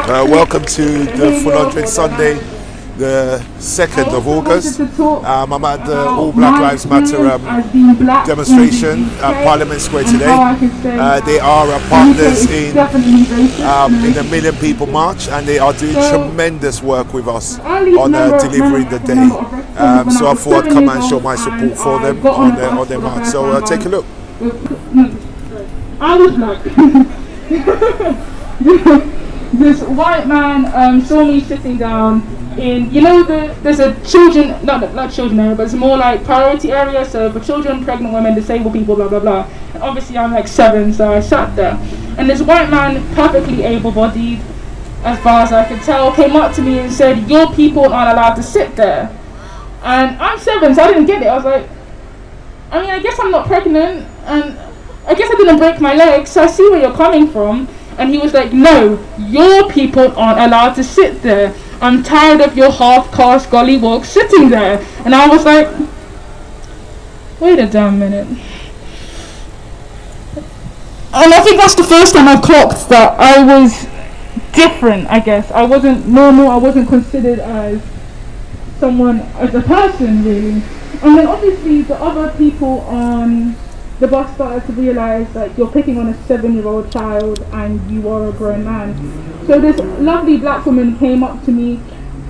Welcome to the Full 100 Sunday, the 2nd of August. I'm at the All Black Lives Matter demonstration at Parliament Square today. They are partners in the Million People March, and they are doing tremendous work with us on delivering the day. So I thought I'd come and show my support for them on their march. So take a look. I was like, this white man saw me sitting down in, there's a children, not children area, but it's more like priority area, so for children, pregnant women, disabled people, blah, blah, blah. And obviously I'm like 7, so I sat there. And this white man, perfectly able-bodied, as far as I could tell, came up to me and said, "Your people aren't allowed to sit there." And I'm 7, so I didn't get it. I was like, I guess I'm not pregnant, and I guess I didn't break my leg, so I see where you're coming from. And he was like, "No, your people aren't allowed to sit there. I'm tired of your half-caste gollywog sitting there." And I was like, wait a damn minute. And I think that's the first time I clocked that I was different, I guess. I wasn't normal, I wasn't considered as someone, as a person, really. And then obviously the other people on the bus started to realise that you're picking on a 7-year-old child and you are a grown man. So this lovely black woman came up to me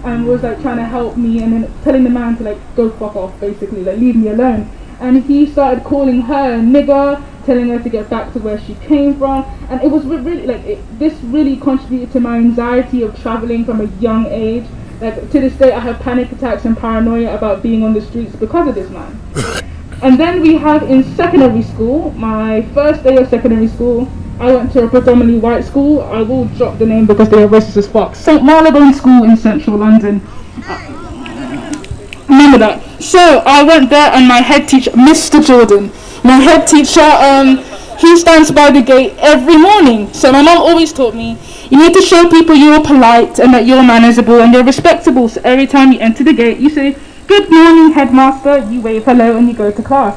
and was like trying to help me, and then telling the man to like go fuck off, basically, like leave me alone. And he started calling her a nigger, telling her to get back to where she came from. And it was really this really contributed to my anxiety of travelling from a young age. Like to this day I have panic attacks and paranoia about being on the streets because of this man. And then we have in secondary school, my first day of secondary school, I went to a predominantly white school. I will drop the name because they are racist as fuck. St. Marylebone School in central London. Remember that. So I went there, and my head teacher, Mr. Jordan, my head teacher, he stands by the gate every morning. So my mom always taught me, you need to show people you're polite and that you're manageable and you're respectable. So every time you enter the gate, you say, "Good morning, headmaster," you wave hello and you go to class.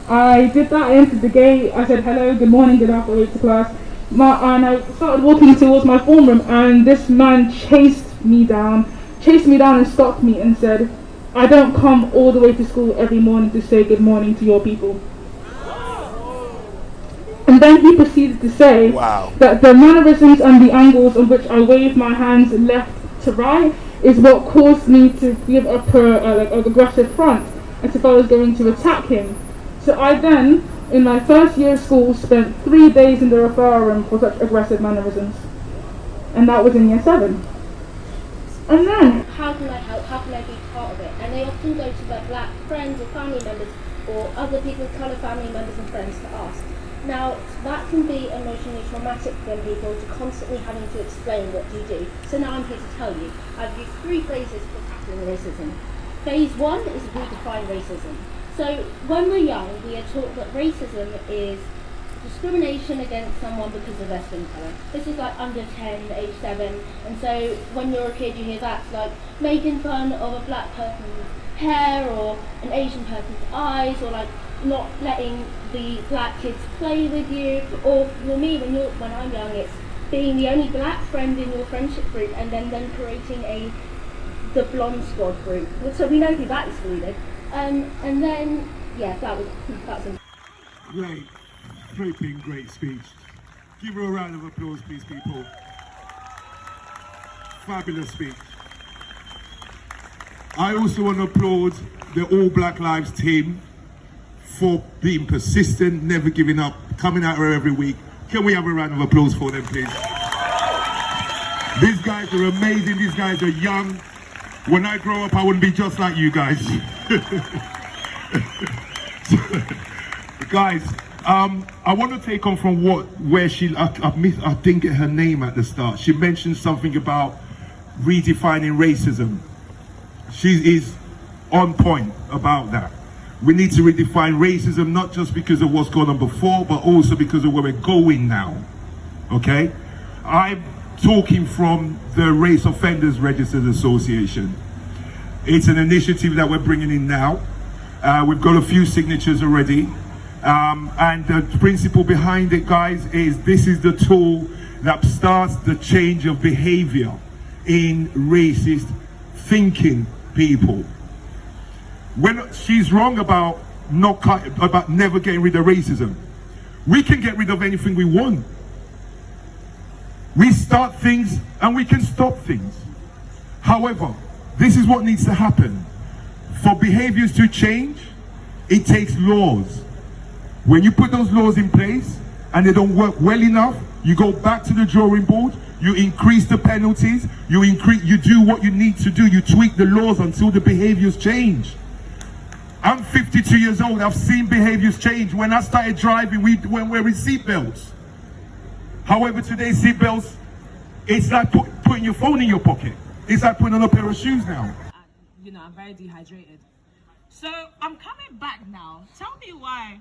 I did that, I entered the gate, I said hello, good morning, good afternoon, went to class. And I started walking towards my form room, and this man chased me down and stopped me and said, "I don't come all the way to school every morning to say good morning to your people." And then he proceeded to say that the mannerisms and the angles on which I wave my hands left to right is what caused me to give up an aggressive front, as if I was going to attack him. So I then, in my first year of school, spent 3 days in the referral room for such aggressive mannerisms. And that was in year 7. And then, how can I help? How can I be part of it? And they often go to their black friends or family members or other people's colour family members and friends to ask. Now, that can be emotionally traumatic for people to constantly having to explain what do you do. So now I'm here to tell you. I've used 3 phases for tackling racism. Phase 1 is redefine racism. So when we're young, we are taught that racism is discrimination against someone because of their skin colour. This is like under 10, age 7, and so when you're a kid you hear that's like making fun of a black person's hair or an Asian person's eyes, or like not letting the black kids play with you, or for me when I'm young it's being the only black friend in your friendship group and then creating the blonde squad group. So we know who that excluded. And then that's great speech. Give her a round of applause, please, people. Fabulous speech. I also want to applaud the All Black Lives team for being persistent, never giving up, coming out here every week. Can we have a round of applause for them, please? These guys are amazing. These guys are young. When I grow up, I wouldn't be just like you guys. Guys, I want to take on from where I didn't get her name at the start. She mentioned something about redefining racism. She is on point about that. We need to redefine racism, not just because of what's gone on before, but also because of where we're going now. Okay? I'm talking from the Race Offenders Registered Association. It's an initiative that we're bringing in now. We've got a few signatures already. And the principle behind it, guys, is this is the tool that starts the change of behavior in racist thinking people. When she's wrong about never getting rid of racism, we can get rid of anything we want. We start things and we can stop things. However, this is what needs to happen. For behaviors to change, it takes laws. When you put those laws in place and they don't work well enough, you go back to the drawing board, you increase the penalties, you do what you need to do, you tweak the laws until the behaviors change. I'm 52 years old, I've seen behaviors change. When I started driving, we weren't wearing seatbelts. However, today's seatbelts, it's like putting your phone in your pocket. It's like putting on a pair of shoes now. I'm very dehydrated. So I'm coming back now. Tell me why